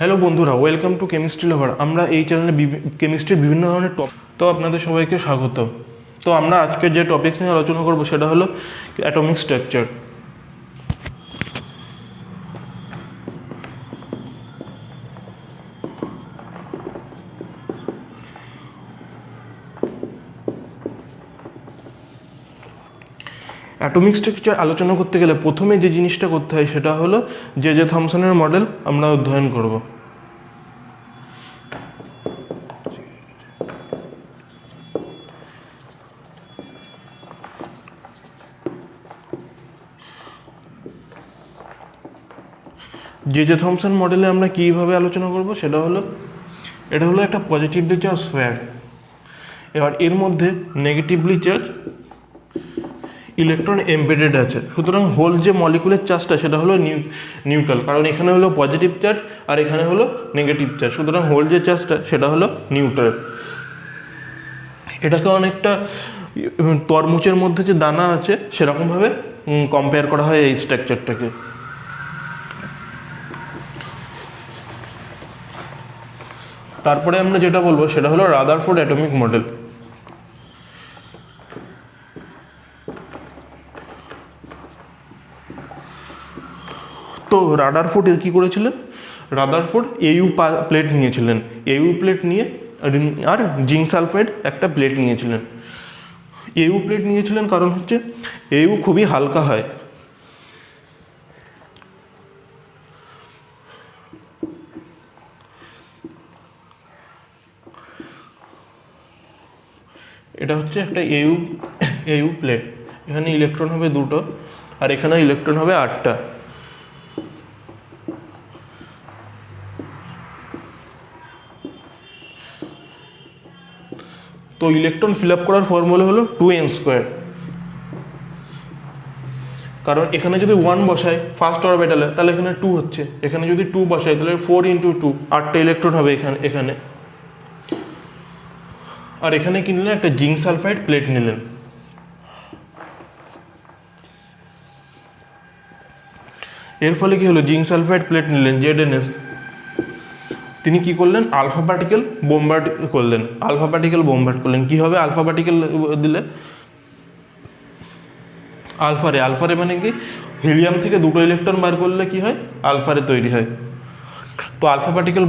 Hello বন্ধুরা, welcome to chemistry লাভার। আমরা এই চ্যানেলে কেমিস্ট্রির বিভিন্ন ধরনের তো আপনাদের সবাইকে স্বাগত। তো আমরা আজকে যে টপিকস নিয়ে আলোচনা করব সেটা হলো অ্যাটমিক স্ট্রাকচার। অ্যাটমিক স্ট্রাকচার আলোচনা করতে গেলে প্রথমে যে জিনিসটা করতে হয় সেটা হলো জে থমসনের মডেল আমরা অধ্যয়ন করব। জে থমসন মডেলে আমরা কীভাবে আলোচনা করব সেটা হলো, এটা হলো একটা পজিটিভলি চার্জ স্ফিয়ার। এবার এর মধ্যে নেগেটিভলি চার্জ ইলেকট্রন এমবেডেড আছে। সুতরাং হোল যে মলিকুলের চার্জটা সেটা হলো নিউট্রাল, কারণ এখানে হলো পজিটিভ চার্জ আর এখানে হলো নেগেটিভ চার্জ। সুতরাং হোল যে চার্জটা সেটা হলো নিউট্রাল। এটাকে অনেকটা তরমুজের মধ্যে যে দানা আছে সেরকমভাবে কম্পেয়ার করা হয় এই স্ট্রাকচারটাকে। তারপরে আমরা যেটা বলবো সেটা হলো রাদারফোর্ড অ্যাটমিক মডেল। তো রাদারফোর্ড কী করেছিলেন? রাদারফোর্ড এইউ প্লেট নিয়েছিলেন, এইউ প্লেট নিয়ে আর জিঙ্ক সালফাইড একটা প্লেট নিয়েছিলেন। এইউ প্লেট নিয়েছিলেন কারণ হচ্ছে এইউ খুবই হালকা হয়। এটা হচ্ছে একটা এইউ প্লেট। এখানে ইলেকট্রন হবে দুটো আর এখানে ইলেকট্রন হবে 8টা। তো ইলেকট্রন ফিল আপ করার ফর্মুলা হলো 2n²। কারণ এখানে যদি 1 বসায় ফার্স্ট অরবিটালে তাহলে এখানে 2 হচ্ছে, এখানে যদি 2 বসায় তাহলে 4 × 2 8টা ইলেকট্রন হবে এখানে। আর এখানে কি নিলেন? একটা জিঙ্ক সালফাইড প্লেট নিলেন। এর ফলে কি হলো? জিঙ্ক সালফাইড প্লেট নিলেন ZnS। তিনি কি করলেন? আলফা পার্টিকেল বোমবার্ড করলেন। কি হবে আলফা পার্টিকেল দিলে? আলফারে মানে কি? হিলিয়াম থেকে 2টো ইলেকট্রন বার করলে কি হয়? আলফারে তৈরি হয়। তো আলফা পার্টিকেল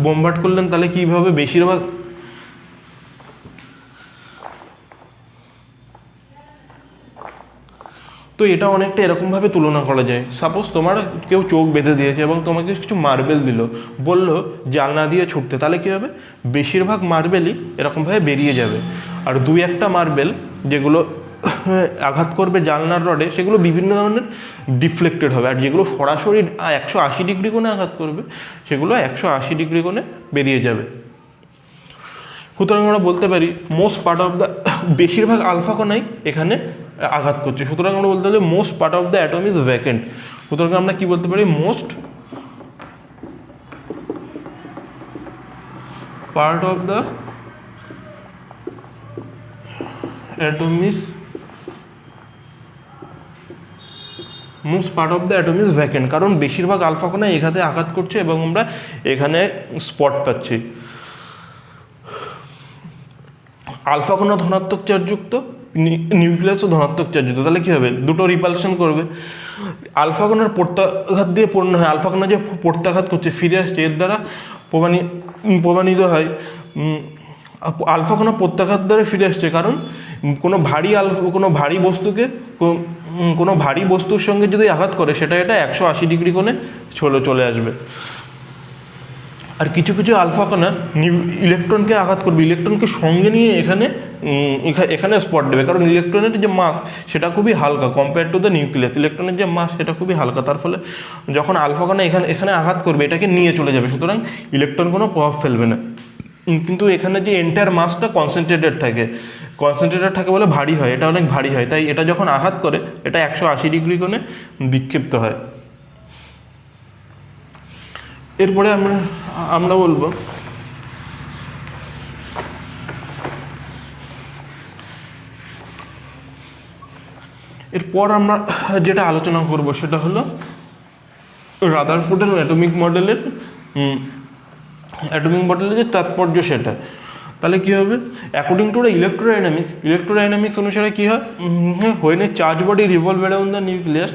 বোমবার্ড করলেন, তাহলে কীভাবে বেশিরভাগ তো এটা অনেকটা এরকমভাবে তুলনা করা যায়। সাপোজ তোমার কেউ চোখ বেঁধে দিয়েছে এবং তোমাকে কিছু মার্বেল দিল, বললো জানলা দিয়ে ছুটতে, তাহলে কী হবে? বেশিরভাগ মার্বেলই এরকমভাবে বেরিয়ে যাবে। আর 2-1টা মার্বেল যেগুলো আঘাত করবে জানলার রডে সেগুলো বিভিন্ন ধরনের ডিফ্লেক্টেড হবে। আর যেগুলো সরাসরি 180 ডিগ্রি কোণে আঘাত করবে সেগুলো 180 ডিগ্রি কোণে বেরিয়ে যাবে। সুতরাং আমরা বলতে পারি মোস্ট পার্ট অফ দ্য বেশিরভাগ আলফা কণাই এখানে আঘাত করছে। সুতরাং আমরা বলতে পারি most part of the atom is vacant. সুতরাং আমরা কি বলতে পারি? Most part of the atom is vacant, কারণ বেশিরভাগ আলফা কণা এখানে আঘাত করছে এবং আমরা এখানে স্পট পাচ্ছি। আলফা কণা ধনাত্মক চার্জযুক্ত, নিউক্লিয়াসও ধনাত্মক চার্জযুক্ত, তাহলে কী হবে? দুটো রিপালশন করবে। আলফা কণার প্রত্যাঘাত দিয়ে পূর্ণ হয়। আলফা কণা যে প্রত্যাঘাত করছে ফিরে আসছে, এর দ্বারা প্রমাণিত হয় আলফা কণা প্রত্যাঘাত দ্বারা ফিরে আসছে, কারণ কোনো ভারী বস্তুর সঙ্গে যদি আঘাত করে সেটা 180 ডিগ্রি কোণে চলে আসবে। আর কিছু আলফা কণা ইলেকট্রনকে আঘাত করবে, ইলেকট্রনকে সঙ্গে নিয়ে এখানে স্পট দেবে, কারণ ইলেকট্রনের যে মাস সেটা খুবই হালকা কম্পেয়ার টু দ্য নিউক্লিয়াস। ইলেকট্রনের যে মাস সেটা খুবই হালকা, তার ফলে যখন আলফা কণা এখানে আঘাত করবে এটাকে নিয়ে চলে যাবে। সুতরাং ইলেকট্রন কোনো প্রভাব ফেলবে না। কিন্তু এখানে যে এন্টায়ার মাসটা কনসেন্ট্রেটেড থাকে বলে ভারী হয়, এটা অনেক ভারী হয়, তাই এটা যখন আঘাত করে এটা 180 ডিগ্রি কোণে বিক্ষিপ্ত হয়। এরপরে আমরা বলবো এরপর আমরা যেটা আলোচনা করব সেটা হলো রাদারফোর্ডের অ্যাটমিক মডেলের অ্যাটমিক মডেলের যে তাৎপর্য সেটা। তাহলে কী হবে, অ্যাকর্ডিং টু দ্য ইলেকট্রোডাইনামিক্স অনুসারে কী হয়, when a charge body revolve around the nucleus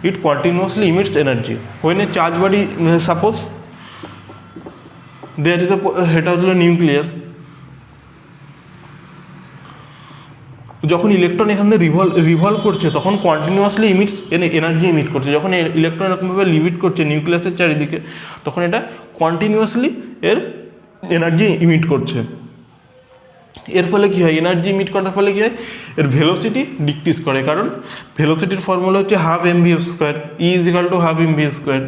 it continuously emits energy. When a charge body, suppose there is এটা হলো নিউক্লিয়াস, যখন ইলেকট্রন এখান থেকে রিভলভ করছে তখন কন্টিনিউয়াসলি এনার্জি ইমিট করছে। যখন ইলেকট্রন এরকমভাবে লিমিট করছে নিউক্লিয়াসের চারিদিকে, তখন এটা কন্টিনিউয়াসলি এর এনার্জি ইমিট করছে। এর ফলে কী হয়, এনার্জি ইমিট করার ফলে কী হয়, এর ভেলোসিটি ডিক্রিজ করে, কারণ ভেলোসিটির ফর্মুলা হচ্ছে half mv square, E is equal to half mv square.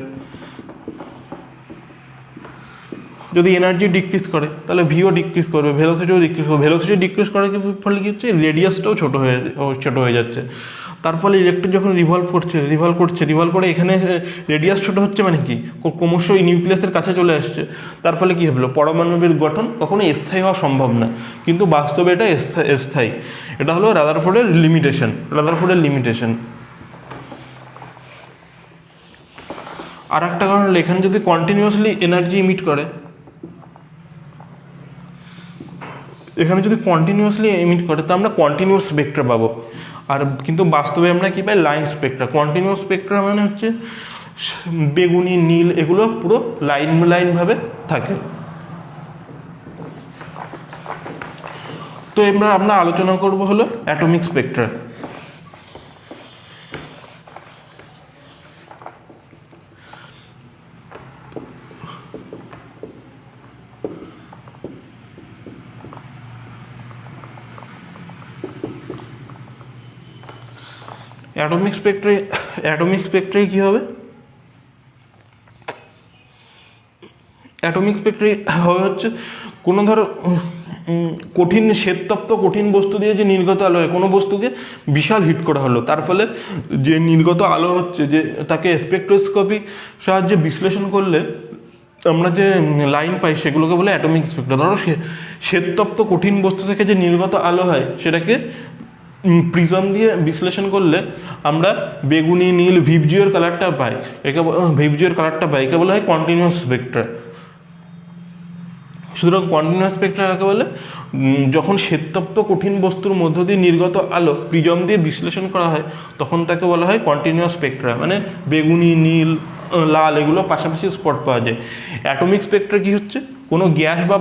যদি এনার্জি ডিক্রিজ করে তাহলে ভিও ডিক্রিজ করবে, ভেলোসিটিও ডিক্রিজ করবে। ভেলোসিটি ডিক্রিজ করার ফলে কী হচ্ছে, রেডিয়াসটাও ছোটো হয়ে যাচ্ছে। তার ফলে ইলেকট্রন যখন রিভলভ করে এখানে রেডিয়াস ছোটো হচ্ছে, মানে কি ক্রমশ নিউক্লিয়াসের কাছে চলে আসছে। তার ফলে কী হলো, পরমাণুর গঠন কখনো স্থায়ী হওয়া সম্ভব না, কিন্তু বাস্তবে এটা স্থায়ী। এটা হলো রাদারফোর্ডের লিমিটেশন। আর একটা কারণ হলো, এখানে যদি কন্টিনিউয়াসলি এনার্জি ইমিট করে, তো আমরা কন্টিনিউয়াস স্পেকট্রা পাবো। আর কিন্তু বাস্তবে আমরা কী পাই, লাইন স্পেকট্রা। কন্টিনিউয়াস স্পেকট্রা মানে হচ্ছে বেগুনি, নীল, এগুলো পুরো লাইনভাবে থাকে। তো এবার আমরা আলোচনা করব হলো অ্যাটমিক স্পেকট্রা। অ্যাটমিক স্পেকট্রায় কী হবে, অ্যাটমিক স্পেকট্রায় হবে হচ্ছে কোনো ধরো শ্বেততপ্ত কঠিন বস্তু দিয়ে যে নির্গত আলো হয়, কোনো বস্তুকে বিশাল হিট করা হলো, তার ফলে যে নির্গত আলো হচ্ছে, যে তাকে স্পেকট্রোস্কোপি সাহায্যে বিশ্লেষণ করলে আমরা যে লাইন পাই সেগুলোকে বলে অ্যাটমিক স্পেকট্রা। ধরো শ্বেততপ্ত কঠিন বস্তু থেকে যে নির্গত আলো হয় সেটাকে প্রিজম দিয়ে বিশ্লেষণ করলে আমরা বেগুনি, নীল, ভিবজিওর কালারটা পাই, একে বলা হয় কন্টিনিউয়াস স্পেকট্রা। সুতরাং কন্টিনিউয়াস স্পেকট্রা কাকে বলে, যখন শ্বেততপ্ত কঠিন বস্তুর মধ্য দিয়ে নির্গত আলো প্রিজম দিয়ে বিশ্লেষণ করা হয় তখন তাকে বলা হয় কন্টিনিউয়াস স্পেকট্রা। মানে বেগুনি, নীল, লাল এগুলো পাশাপাশি স্পট পাওয়া যায়। অ্যাটমিক স্পেকট্রা কি হচ্ছে, কোনো গ্যাস বা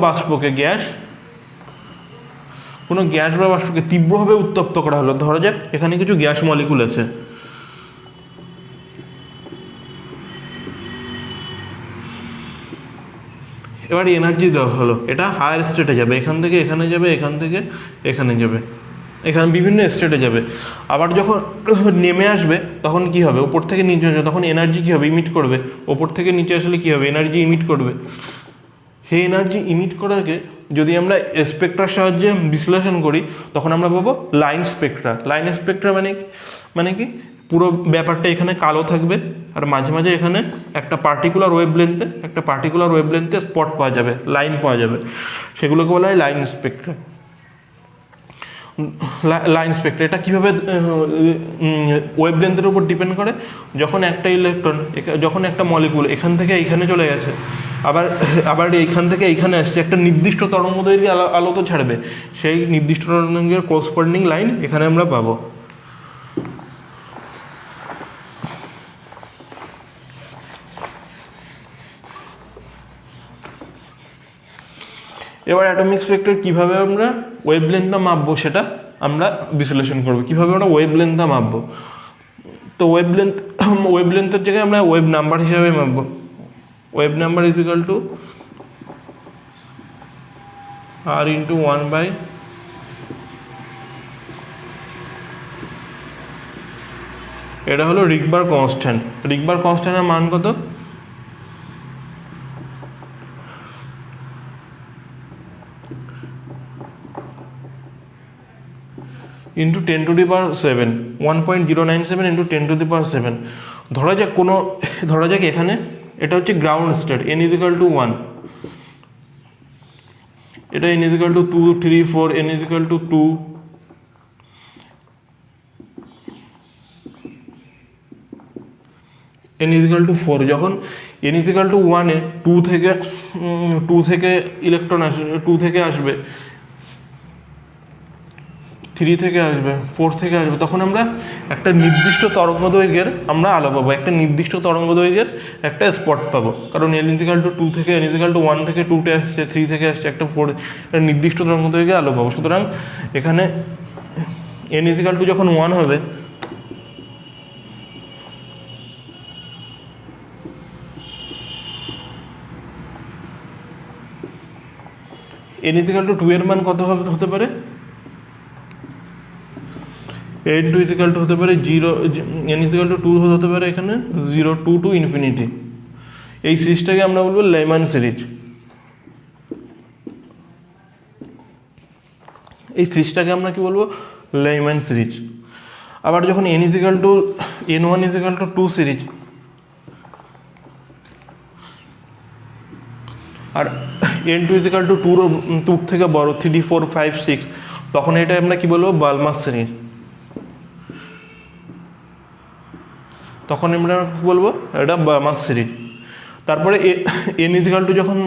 বাষ্পকে তীব্রভাবে উত্তপ্ত করা হলো। ধরা যাক এখানে কিছু গ্যাস মলিকুল আছে, এবার এনার্জি দেওয়া হলো, এটা হায়ার স্টেটে যাবে, এখান থেকে এখানে যাবে, এখান থেকে এখানে যাবে, এখানে বিভিন্ন স্টেটে যাবে। আবার যখন নেমে আসবে তখন কি হবে, ওপর থেকে নিচে আসবে, তখন এনার্জি কী হবে, ইমিট করবে। ওপর থেকে নিচে আসলে কী হবে, এনার্জি ইমিট করবে। সেই এনার্জি ইমিট করাকে যদি আমরা স্পেকট্রার সাহায্যে বিশ্লেষণ করি তখন আমরা পাবো লাইন স্পেকট্রা। মানে কি পুরো ব্যাপারটা এখানে কালো থাকবে, আর মাঝে মাঝে এখানে একটা পার্টিকুলার ওয়েভলেন্থে স্পট পাওয়া যাবে, লাইন পাওয়া যাবে, সেগুলোকে বলা হয় লাইন স্পেকট্রা। এটা কীভাবে ওয়েভলেন্থের উপর ডিপেন্ড করে, যখন একটা মলিকুল এখান থেকে এইখানে চলে গেছে, আবার এইখান থেকে এইখানে আসছে, একটা নির্দিষ্ট তরঙ্গদৈর্ঘ্যে আলো তো ছাড়বে, সেই নির্দিষ্ট তরঙ্গের করেসপন্ডিং লাইন এখানে আমরা পাবো। এবার অ্যাটমিক স্পেকট্রা কীভাবে আমরা ওয়েভলেন্থটা মাপবো সেটা আমরা বিশ্লেষণ করবো। কীভাবে আমরা ওয়েভলেন্থটা মাপবো, তো ওয়েভলেন্থের জায়গায় আমরা ওয়েভ নাম্বার হিসাবে মাপবো। Wave number is equal to r into 1 by এটা হলো রিকবার কনস্ট্যান্টের মান কত, ইন্টু 10⁻7, 1.097 ইন্টু 10⁻7। ধরা যাক এখানে এটা হচ্ছে ground state, n is equal to 1, এটা n is equal to 2, 3, 4, n is equal to 2, n is equal to 4, যখন n ইজিক্যাল টু 1-এ 2 থেকে ইলেকট্রন আসবে, 2 থেকে আসবে, 3 থেকে আসবে, 4 থেকে আসবে, তখন আমরা একটা নির্দিষ্ট তরঙ্গ দৈর্ঘ্যের আমরা আলো পাবো, একটা নির্দিষ্ট তরঙ্গ দৈর্ঘ্যের একটা স্পট পাবো, কারণ n ইজিক্যাল টু 2 থেকে, n ইজিক্যাল টু 1 থেকে 2-তে আসছে, 3 থেকে আসছে, একটা 4 একটা নির্দিষ্ট তরঙ্গ দৈর্ঘ্যে আলো পাবো। সুতরাং এখানে n ইজিক্যাল টু যখন 1 হবে, n ইজিক্যাল টু 2 এর মান কত হতে পারে, n2 ইজিক্যাল টু হতে পারে 0, n ইজিক্যাল টু 2 হতে পারে এখানে 0 টু ইনফিনিটি। এই সিরিজটাকে আমরা বলবো লেমান সিরিজ। এই সিরিজটাকে আমরা কি বলবো, লেমান সিরিজ। আবার যখন n is equal to n1 is equal to 2 series, আর n2 ইজিক্যাল টু 2 থেকে বড় 3, 4, 5, 6, তখন এটা আমরা কি বলবো, বালমাস সিরিজ। তখন আমরা কি বলবো, এটা বালমাস সিরিজ। তারপরে n ইজিক্যাল টু যখন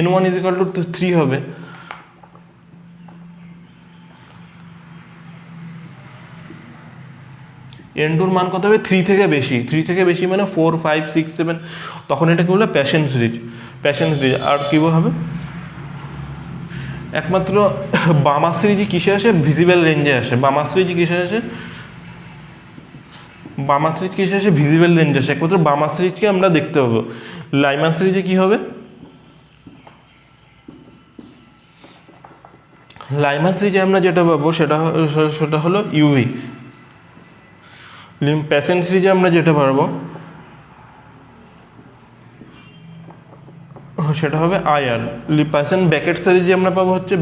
n1 ইজিক্যাল টু 3 হবে, n2-র মান কত হবে, 3 থেকে বেশি, 3 থেকে বেশি মানে 4, 5, 6, 7, তখন এটাকে বলে প্যাশন সিরিজ। আর কী হবে, একমাত্র বামা সিরিজই কিসে আসে, ভিজিবল রেঞ্জে আসে। বামা সিরিজ কিসে আসে, ভিজিবল রেঞ্জে আসে, একমাত্র বামা সিরিজকে আমরা দেখতে পাবো। লাইমান সিরিজে কি হবে, লাইমান সিরিজে আমরা যেটা পাবো সেটা হলো ইউভি। প্যাশন সিরিজে আমরা যেটা পারবো সেটা হবে আইআর। প্যাশন ব্যাকেট সিরিজে আমরা পাবো হচ্ছে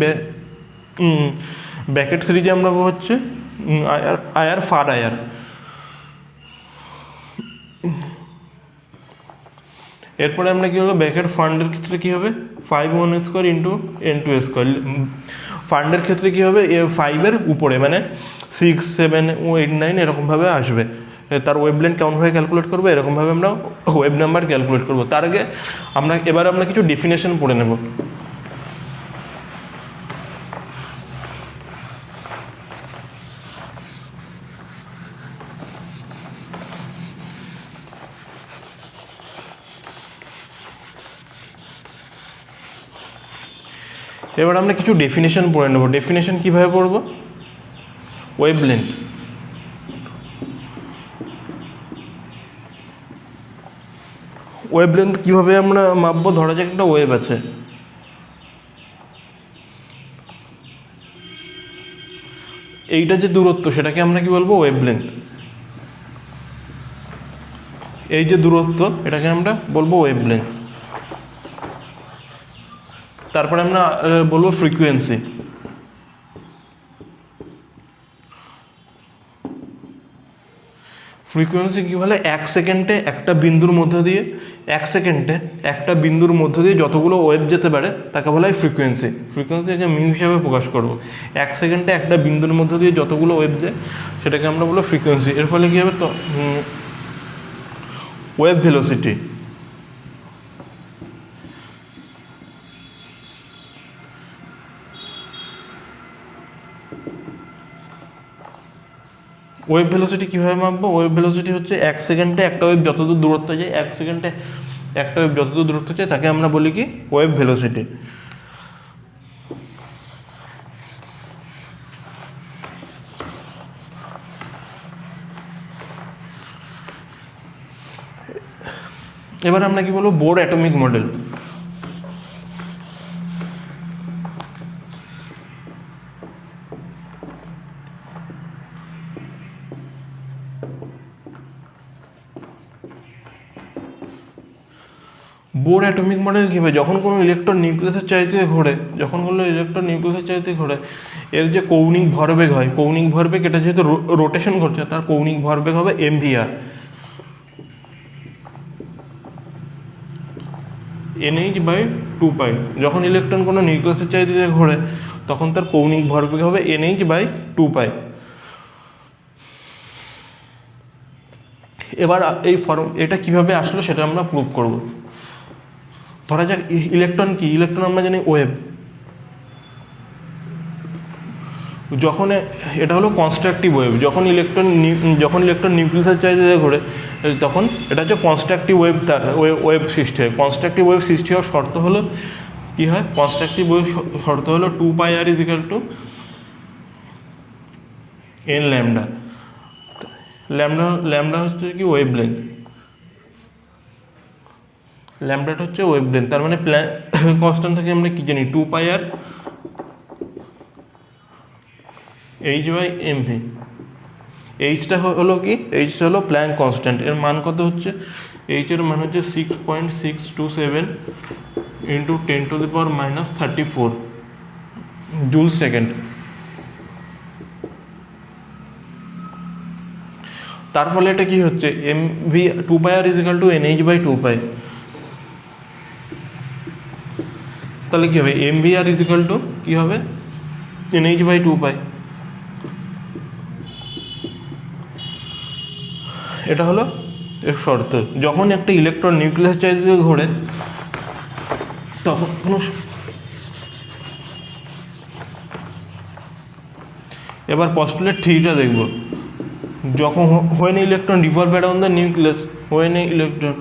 ব্যাকেট সিরিজে আমরা পাবো হচ্ছে আইআর ফার আইআর। এরপরে আমরা কি হলো, ব্যাকেট ফান্ডের ক্ষেত্রে কি হবে, 5(1)² ইন্টু n2²। ফান্ডের ক্ষেত্রে কি হবে, 5-এর উপরে মানে 6, 7, 8, 9 এরকমভাবে আসবে। তার ওয়েভলেন্থ কেমনভাবে ক্যালকুলেট করবো, এরকমভাবে আমরা ওয়েভ নাম্বার ক্যালকুলেট করবো। তার আগে আমরা কিছু ডেফিনেশন পড়ে নেব। এবার আমরা কিছু ডেফিনেশন পড়ে নেব। ডেফিনেশন কীভাবে পড়ব, ওয়েভলেন্থ, ওয়েভলেন্থ কীভাবে আমরা মাপবো, ধরা যাক একটা ওয়েভ আছে, এইটা যে দূরত্ব সেটাকে আমরা কি বলবো, ওয়েভলেন্থ। এই যে দূরত্ব এটাকে আমরা বলবো ওয়েভলেন্থ। তারপরে আমরা বলবো ফ্রিকোয়েন্সি। ফ্রিকোয়েন্সি কী বলে, 1 সেকেন্ডে একটা বিন্দুর মধ্যে দিয়ে যতগুলো ওয়েভ যেতে পারে তাকে বলা হয় ফ্রিকোয়েন্সি। ফ্রিকোয়েন্সিকে মিউ হিসাবে প্রকাশ করবো। 1 সেকেন্ডে একটা বিন্দুর মধ্যে দিয়ে যতগুলো ওয়েভ যায় সেটাকে আমরা বলবো ফ্রিকোয়েন্সি। এর ফলে কী হবে, তো ওয়েভ ভেলোসিটি। ওয়েভ ভেলোসিটি কীভাবে মাপবো, ওয়েভ ভেলোসিটি হচ্ছে 1 সেকেন্ডে একটা ওয়েভ যতদূর দূরত্ব যায়, 1 সেকেন্ডে একটা ওয়েভ যতদূর দূরত্ব যায় তাকে আমরা বলি কি, ওয়েভ ভেলোসিটি। এবার আমরা কি বলবো, Bohr atomic model. Bohr atomic model কী হবে, যখন কোনো ইলেকট্রন নিউক্লিয়াসের চারিদিকে ঘোরে, এর যে কৌণিক ভরবেগ হয়, কৌণিক ভরবেগ, এটা যেহেতু রোটেশন করছে তার কৌণিক ভরবেগ হবে mvr, nh/2π। যখন ইলেকট্রন কোনো নিউক্লিয়াসের চারিদিকে ঘোরে তখন তার কৌণিক ভরবেগ হবে nh/2π। এবার এই এটা কিভাবে আসলো সেটা আমরা প্রুভ করব। ধরা যাক ইলেকট্রন কি, ইলেকট্রন আমরা জানি ওয়েভ। যখন এটা হলো কনস্ট্রাকটিভ ওয়েভ, যখন ইলেকট্রন নিউক্লিয়াসের চারিদিকে ঘোরে তখন এটা হচ্ছে কনস্ট্রাকটিভ ওয়েভ, তার ওয়েভ সৃষ্টি হয়। কনস্ট্রাকটিভ ওয়েভ সৃষ্টি হওয়ার শর্ত হলো কী হয়, কনস্ট্রাকটিভ ওয়েভ শর্ত হলো 2πr = n ল্যামডা। ল্যামডা হচ্ছে কি ওয়েভ লেন্থ, ল্যামডাটা হচ্ছে ওয়েভ লেন্থ। তার মানে কনস্ট্যান্ট থেকে আমরা কি জানি 2πr h/mv। এইচটা হলো কি, এইচটা হলো প্ল্যাঙ্ক কনস্ট্যান্ট। এর মান কত হচ্ছে, এইচ এর মান হচ্ছে 6.627 × 10⁻³ জুল সেকেন্ড। তার ফলে এটা কি হচ্ছে, mv 2πr = nh/2π। তাহলে কি হবে, mvr কি হবে nh/2π। এটা হলো এর শর্ত। যখন একটা ইলেকট্রন নিউক্লিয়াসের চারিদিকে ঘোরে তখন এবার পস্টুলেট 3টা দেখব। যখন when electron revolve around the nucleus, when an electron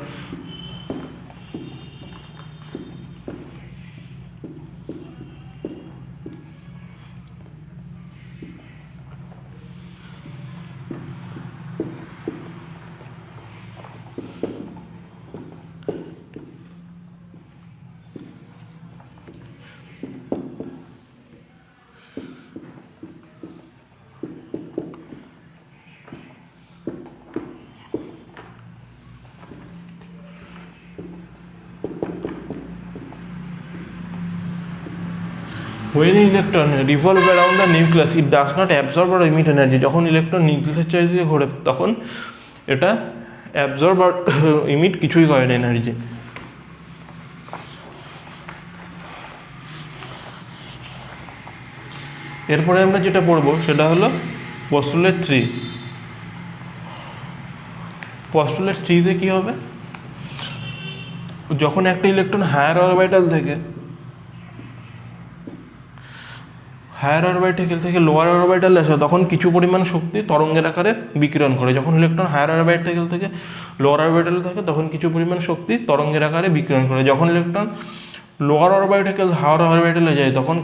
when electron revolve around the nucleus it does not absorb or emit energy। যখন ইলেকট্রন নিউক্লিয়াসের চারিদিকে ঘোরে তখন এটা অ্যাবজর্ব আর ইমিট কিছুই করে না এনার্জি। এরপরে আমরা যেটা পড়বো সেটা হলো পস্টুলেট 3। পস্টুলেট 3-তে কী হবে, যখন একটা ইলেকট্রন হায়ার অরবিটাল থেকে লোয়ার অরবিটালে আসে তখন কিছু পরিমাণ শক্তি তরঙ্গের আকারে বিকিরণ করে। যখন ইলেকট্রন হায়ার অরবিটাল থেকে লোয়ার অরবিটালে থাকে তখন কিছু পরিমাণ শক্তি তরঙ্গের আকারে বিকিরণ করে। যখন ইলেকট্রন লোয়ার অরবিটাল হায়ার অরবিটালে যায় তখন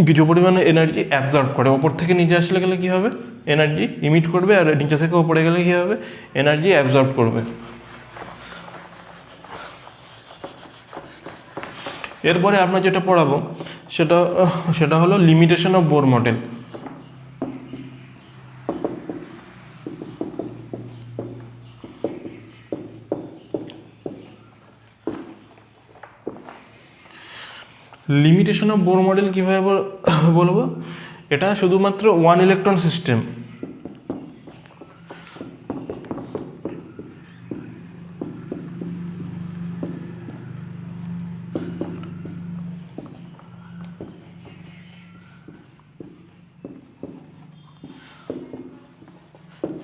কিছু পরিমাণে এনার্জি অ্যাবজর্ব করে। ওপর থেকে নিচে আসলে গেলে কী হবে, এনার্জি ইমিট করবে, আর নিচে থেকে ওপরে গেলে কী হবে, এনার্জি অ্যাবজর্ব করবে। এরপরে আমরা যেটা পড়াবো সেটা হলো limitation of Bohr model. Limitation of Bohr model কীভাবে বলবো, এটা শুধুমাত্র one electron system.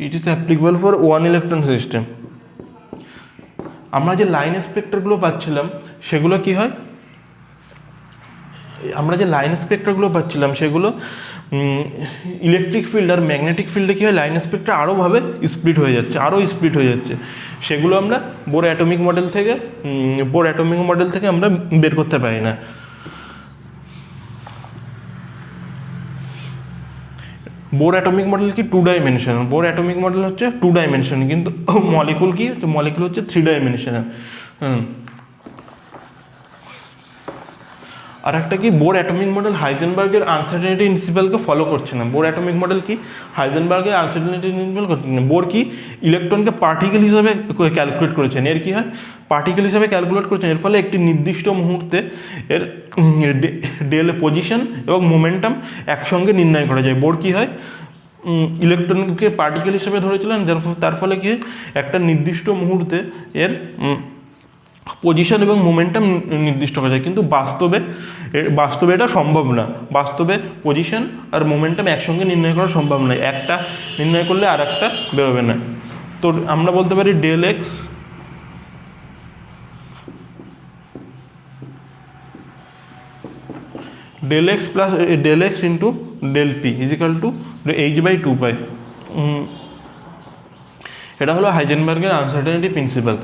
It is applicable for one electron system. আমরা যে লাইন স্পেক্ট্রাগুলো পাচ্ছিলাম সেগুলো কি হয়, সেগুলো ইলেকট্রিক ফিল্ড আর ম্যাগনেটিক ফিল্ডে কী হয়, লাইন স্পেক্ট্রা আরোভাবে স্প্লিট হয়ে যাচ্ছে। সেগুলো আমরা বোর অ্যাটমিক মডেল থেকে আমরা বের করতে পারি না। বোর অ্যাটমিক মডেল কি 2 ডাইমেনশনাল, বোর অ্যাটমিক মডেল হচ্ছে 2 ডাইমেনশনাল, কিন্তু মলিকুল কি, মলিকুল হচ্ছে 3 ডাইমেনশনাল। আর একটা কি, বোর অ্যাটমিক মডেল হাইজেনবার্গের আনসার্টেনিটি প্রিন্সিপালকে ফলো করছে না। বোর অ্যাটমিক মডেল কি হাইজেনবার্গের আনসার্টেনিটি প্রিন্সিপাল করছে না। বোর কি ইলেকট্রনকে পার্টিকেল হিসাবে ক্যালকুলেট করেছেন। এর কি হয়, পার্টিকেল হিসাবে ক্যালকুলেট করেছেন। এর ফলে একটি নির্দিষ্ট মুহূর্তে এর ডেল পজিশন এবং মোমেন্টাম একসঙ্গে নির্ণয় করা যায়। বোর কি হয়, ইলেকট্রনকে পার্টিকেল হিসেবে ধরেছিলেন, তার ফলে কি একটা নির্দিষ্ট মুহূর্তে এর পজিশন এবং মোমেন্টাম নির্দিষ্ট করা যায়। কিন্তু বাস্তবে এটা সম্ভব না। বাস্তবে পজিশন আর মোমেন্টাম একসঙ্গে নির্ণয় করা সম্ভব নয়। একটা নির্ণয় করলে আর একটা বেরোবে না। তো আমরা বলতে পারি del x plus del x into del p is equal to h/2 pi. এটা হলো হাইজেনবার্গের আনসার্টেনিটি প্রিন্সিপাল।